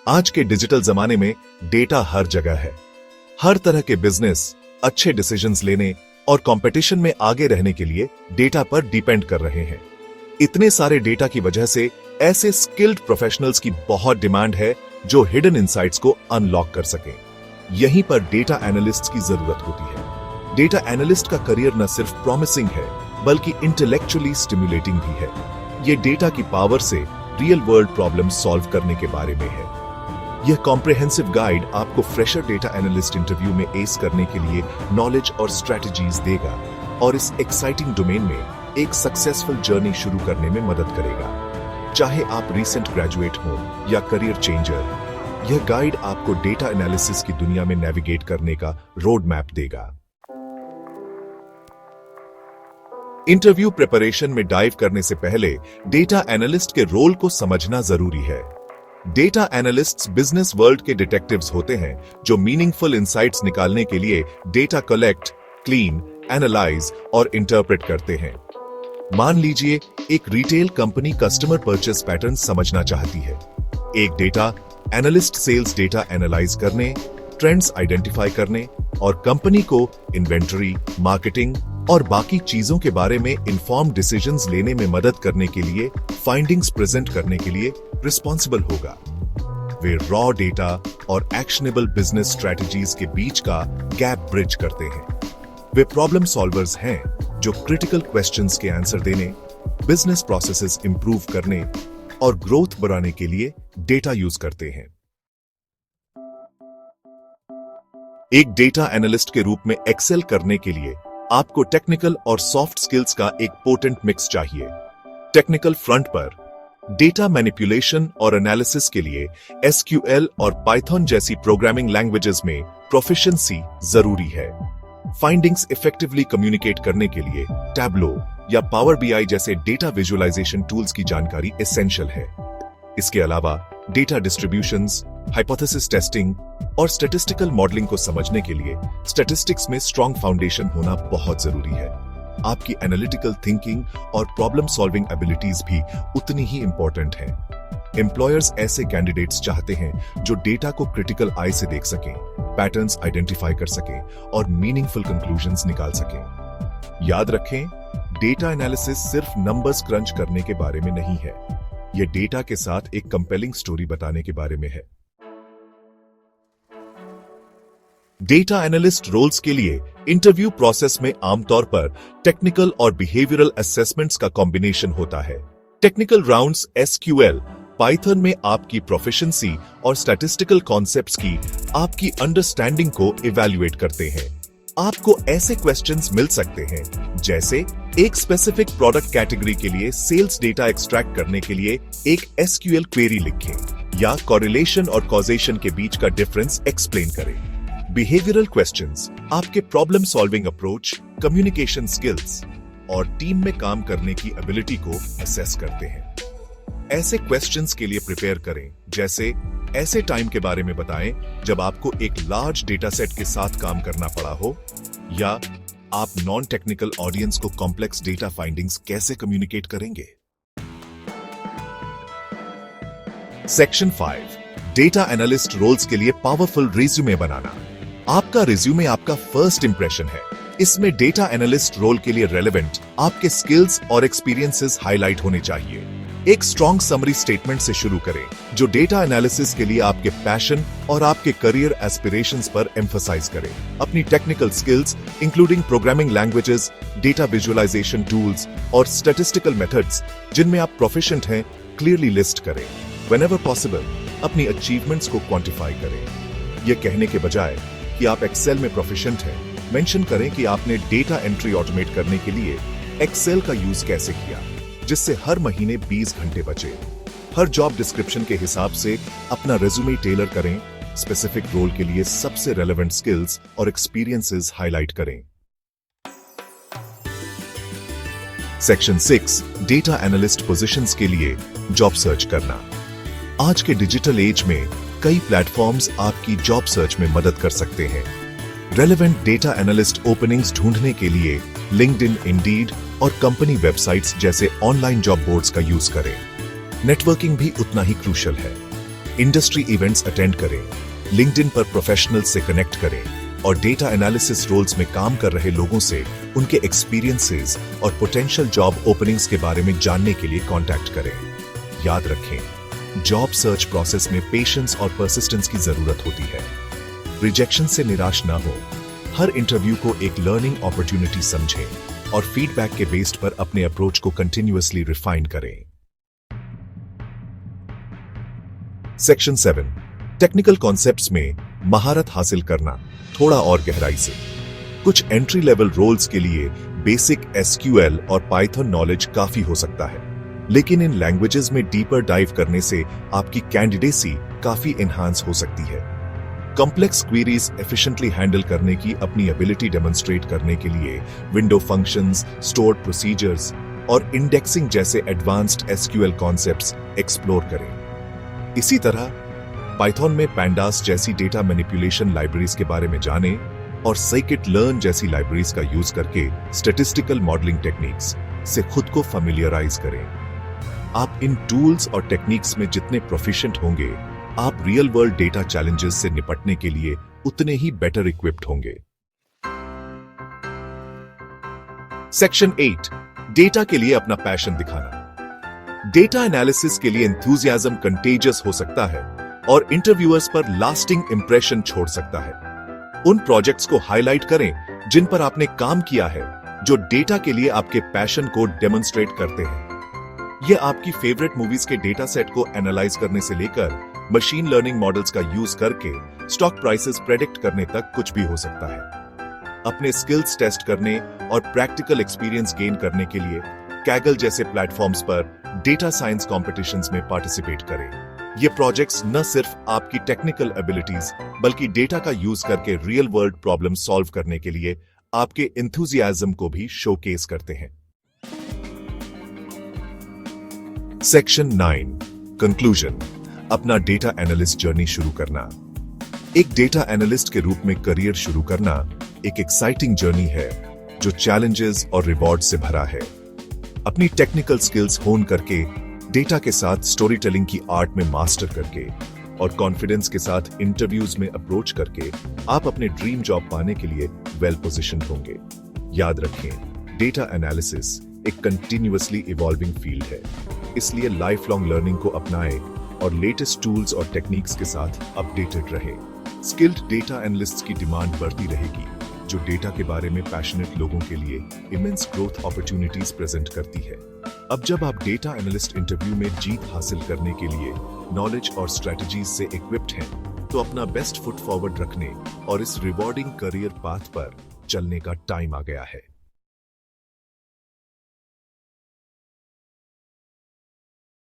आज के डिजिटल जमाने में डेटा हर जगह है। हर तरह के बिजनेस अच्छे डिसीजंस लेने और कंपटीशन में आगे रहने के लिए डेटा पर डिपेंड कर रहे हैं। इतने सारे डेटा की वजह से ऐसे स्किल्ड प्रोफेशनल्स की बहुत डिमांड है जो हिडन इनसाइट्स को अनलॉक कर सकें। यहीं पर डेटा एनालिस्ट्स की जरूरत होती है। डेटा एनालिस्ट का करियर न सिर्फ प्रॉमिसिंग है बल्कि इंटेलेक्चुअली स्टिमुलेटिंग भी है। यह डेटा की पावर से रियल वर्ल्ड प्रॉब्लम सॉल्व करने के बारे में है। यह कॉम्प्रिहेंसिव गाइड आपको फ्रेशर डेटा एनालिस्ट इंटरव्यू में एस करने के लिए नॉलेज और स्ट्रेटजीज देगा और इस एक्साइटिंग डोमेन में एक सक्सेसफुल जर्नी शुरू करने में मदद करेगा। चाहे आप रिसेंट ग्रेजुएट हो या करियर चेंजर, यह गाइड आपको डेटा एनालिसिस की दुनिया में नेविगेट करने का रोड मैप देगा। इंटरव्यू प्रिपरेशन में डाइव करने से पहले डेटा एनालिस्ट के रोल को समझना जरूरी है। डेटा एनालिस्ट्स बिजनेस वर्ल्ड के डिटेक्टिव्स होते हैं जो मीनिंगफुल इंसाइट्स निकालने के लिए डेटा कलेक्ट, क्लीन, एनालाइज और इंटरप्रेट करते हैं। मान लीजिए एक retail company customer purchase pattern समझना चाहती है। एक data analyst sales data analyse करने, ट्रेंड्स आइडेंटिफाई करने और कंपनी को इन्वेंटरी, मार्केटिंग और बाकी चीजों के बारे में इन्फॉर्म्ड डिसीजंस लेने में मदद करने के लिए फाइंडिंग्स प्रेजेंट करने के लिए रिस्पॉन्सिबल होगा। वे रॉ डेटा और एक्शनेबल बिजनेस स्ट्रेटजीज के बीच का गैप ब्रिज करते हैं। वे प्रॉब्लम सॉल्वर्स हैं जो क्रिटिकल क्वेश्चंस के आंसर देने, बिजनेस प्रोसेसेस इंप्रूव करने और ग्रोथ बढ़ाने के लिए डेटा यूज करते हैं। एक डेटा एनालिस्ट के रूप में एक्सेल करने के लिए आपको टेक्निकल और सॉफ्ट स्किल्स का एक पोटेंट मिक्स चाहिए। टेक्निकल फ्रंट पर डेटा मैनिपुलेशन और एनालिसिस के लिए एसक्यूएल और पाइथन जैसी प्रोग्रामिंग लैंग्वेजेस में प्रोफिशिएंसी जरूरी है। फाइंडिंग्स इफेक्टिवली कम्युनिकेट करने के लिए टैब्लो या पावर बीआई जैसे डेटा विजुअलाइजेशन टूल्स की जानकारी एसेंशियल है। इसके अलावा डेटा डिस्ट्रीब्यूशंस, हाइपोथेसिस टेस्टिंग और स्टैटिस्टिकल मॉडलिंग को समझने के लिए स्टैटिस्टिक्स में स्ट्रॉन्ग फाउंडेशन होना बहुत जरूरी है। आपकी एनालिटिकल थिंकिंग और प्रॉब्लम सॉल्विंग एबिलिटीज भी उतनी ही इंपॉर्टेंट हैं। एम्प्लॉयर्स ऐसे कैंडिडेट्स चाहते हैं जो डेटा को क्रिटिकल आई से देख सकें, पैटर्न्स आइडेंटिफाई कर सकें और मीनिंगफुल कंक्लूजन्स निकाल सकें। याद रखें, डेटा एनालिसिस सिर्फ नंबर्स क्रंच करने के बारे में नहीं है। यह डेटा के साथ एक कंपेलिंग स्टोरी बताने के बारे में है। डेटा एनालिस्ट रोल्स के लिए इंटरव्यू प्रोसेस में आमतौर पर टेक्निकल और बिहेवियरल असेसमेंट्स का कॉम्बिनेशन होता है। टेक्निकल राउंड्स एसक्यूएल, पाइथन में आपकी प्रोफिशिएंसी और स्टैटिस्टिकल कॉन्सेप्ट्स की आपकी अंडरस्टैंडिंग को इवैल्यूएट करते हैं। आपको ऐसे क्वेश्चंस मिल सकते हैं जैसे एक स्पेसिफिक प्रोडक्ट कैटेगरी के लिए सेल्स डेटा एक्सट्रैक्ट करने के लिए एक एसक्यूएल क्वेरी लिखें या कोरिलेशन और कॉजेशन के बीच का डिफरेंस एक्सप्लेन करें। बिहेवियरल क्वेश्चंस आपके problem solving approach, communication skills और टीम में काम करने की एबिलिटी को असेस करते हैं। ऐसे क्वेश्चंस के लिए प्रिपेयर करें जैसे ऐसे टाइम के बारे में बताएं जब आपको एक लार्ज डेटा सेट के साथ काम करना पड़ा हो, या आप नॉन टेक्निकल ऑडियंस को कॉम्प्लेक्स डेटा फाइंडिंग्स कैसे कम्युनिकेट करेंगे। सेक्शन 5, डेटा एनालिस्ट रोल्स के लिए पावरफुल रिज्यूमे बनाना। आपका रिज्यूमे आपका फर्स्ट इंप्रेशन है। इसमें डेटा एनालिस्ट रोल के लिए रेलेवेंट आपके स्किल्स और एक्सपीरियंसेस हाईलाइट होने चाहिए। एक स्ट्रॉन्ग समरी स्टेटमेंट से शुरू करें जो डेटा एनालिसिस के लिए आपके पैशन और आपके करियर एस्पिरेशंस पर एम्फसाइज करें। अपनी technical skills including programming languages, data visualisation tools और स्टैटिस्टिकल मेथड्स जिनमें आप प्रोफिशिएंट हैं क्लियरली लिस्ट करें। व्हेनेवर पॉसिबल अपनी अचीवमेंट्स को क्वांटिफाई करें। यह कहने के बजाय कि आप एक्सेल में प्रोफिशिएंट हैं, मेंशन करें कि आपने डेटा एंट्री ऑटोमेट करने के लिए एक्सेल का यूज कैसे किया जिससे हर महीने 20 घंटे बचे। हर जॉब डिस्क्रिप्शन के हिसाब से अपना रेज्यूमे टेलर करें। स्पेसिफिक रोल के लिए सबसे रेलेवेंट स्किल्स और एक्सपीरियंसेस हाईलाइट करें। सेक्शन 6, डेटा एनालिस्ट पोजीशंस के लिए जॉब सर्च करना। आज के डिजिटल एज में कई प्लेटफॉर्म्स आपकी जॉब सर्च में मदद कर सकते हैं। रेलेवेंट डेटा एनालिस्ट ओपनिंग्स ढूंढने के लिए लिंक्डइन, इंडीड और कंपनी वेबसाइट्स जैसे ऑनलाइन जॉब बोर्ड्स का यूज करें। नेटवर्किंग भी उतना ही क्रूशियल है। इंडस्ट्री इवेंट्स अटेंड करें, लिंक्डइन पर प्रोफेशनल्स से कनेक्ट करें और डेटा एनालिसिस रोल्स में काम कर रहे लोगों से उनके एक्सपीरियंसेस और पोटेंशियल जॉब ओपनिंग्स के बारे में जानने के लिए कांटेक्ट करें। याद रखें, जॉब सर्च प्रोसेस में पेशेंस और परसिस्टेंस की जरूरत होती है। रिजेक्शन से निराश ना हो, हर इंटरव्यू को एक लर्निंग अपॉर्चुनिटी समझें और फीडबैक के बेस्ड पर अपने अप्रोच को कंटिन्यूअसली रिफाइन करें। सेक्शन 7, टेक्निकल कॉन्सेप्ट्स में महारत हासिल करना थोड़ा और गहराई से। कुछ एंट्री लेवल रोल्स के लिए बेसिक एसक्यूएल और पाइथन नॉलेज काफी हो सकता है, लेकिन इन लैंग्वेजेस में डीपर डाइव करने से आपकी कैंडिडेसी काफी एनहांस हो सकती है। कॉम्प्लेक्स क्वेरीज एफिशिएंटली हैंडल करने की अपनी एबिलिटी डेमोन्स्ट्रेट करने के लिए विंडो फंक्शंस, स्टोर्ड प्रोसीजर्स और इंडेक्सिंग जैसे एडवांस्ड एसक्यूएल कॉन्सेप्ट्स एक्सप्लोर करें। इसी तरह पाइथन में पैंडास जैसी डेटा मैनिपुलेशन लाइब्रेरीज के बारे में जानें और साइकिट लर्न जैसी लाइब्रेरीज का यूज करके स्टैटिस्टिकल मॉडलिंग टेक्निक्स से खुद को फैमिलियराइज करें। आप इन टूल्स और टेक्निक्स में जितने प्रोफिशिएंट होंगे, आप रियल वर्ल्ड डेटा चैलेंजेस से निपटने के लिए उतने ही बेटर इक्विप्ड होंगे। सेक्शन 8, डेटा के लिए अपना पैशन दिखाना। डेटा एनालिसिस के लिए एंथुसियाज्म कंटेजियस हो सकता है और इंटरव्यूअर्स पर लास्टिंग इंप्रेशन छोड़ सकता है। उन प्रोजेक्ट्स को हाईलाइट करें जिन पर आपने काम किया है, जो डेटा के लिए आपके पैशन को डेमोन्स्ट्रेट करते हैं। यह आपकी फेवरेट मूवीज के डेटा सेट को एनालाइज करने से लेकर मशीन लर्निंग मॉडल्स का यूज करके स्टॉक प्राइसेस प्रेडिक्ट करने तक कुछ भी हो सकता है। अपने स्किल्स टेस्ट करने और प्रैक्टिकल एक्सपीरियंस गेन करने के लिए कैगल जैसे प्लेटफॉर्म्स पर डेटा साइंस कॉम्पिटिशंस में पार्टिसिपेट करें। ये प्रोजेक्ट्स न सिर्फ आपकी टेक्निकल एबिलिटीज बल्कि डेटा का यूज करके रियल वर्ल्ड प्रॉब्लम सॉल्व करने के लिए आपके एंथुसियाज्म को भी शोकेस करते हैं। सेक्शन 9, कंक्लूजन, अपना डेटा एनालिस्ट जर्नी शुरू करना। एक डेटा एनालिस्ट के रूप में करियर शुरू करना एक एक्साइटिंग जर्नी है जो चैलेंजेस और रिवॉर्ड से भरा है। अपनी टेक्निकल स्किल्स होन करके, डेटा के साथ स्टोरी टेलिंग की आर्ट में मास्टर करके और कॉन्फिडेंस के साथ इंटरव्यूज में अप्रोच करके आप अपने ड्रीम जॉब पाने के लिए वेल पोजीशन्ड होंगे। याद रखें, डेटा एनालिसिस एक कंटिन्यूअसली इवॉल्विंग फील्ड है, इसलिए लाइफ लॉन्ग लर्निंग को अपनाएं और लेटेस्ट टूल्स और टेक्निक्स के साथ अपडेटेड रहें। स्किल्ड डेटा एनालिस्ट्स की डिमांड बढ़ती रहेगी, जो डेटा के बारे में पैशनेट लोगों के लिए इमेंस ग्रोथ अपॉर्चुनिटीज प्रेजेंट करती है। अब जब आप डेटा एनालिस्ट इंटरव्यू में जीत हासिल करने के लिए नॉलेज और स्ट्रेटजीज से इक्विप्ड हैं, तो अपना बेस्ट फुट फॉरवर्ड रखने और इस रिवॉर्डिंग करियर पाथ पर चलने का टाइम आ गया है।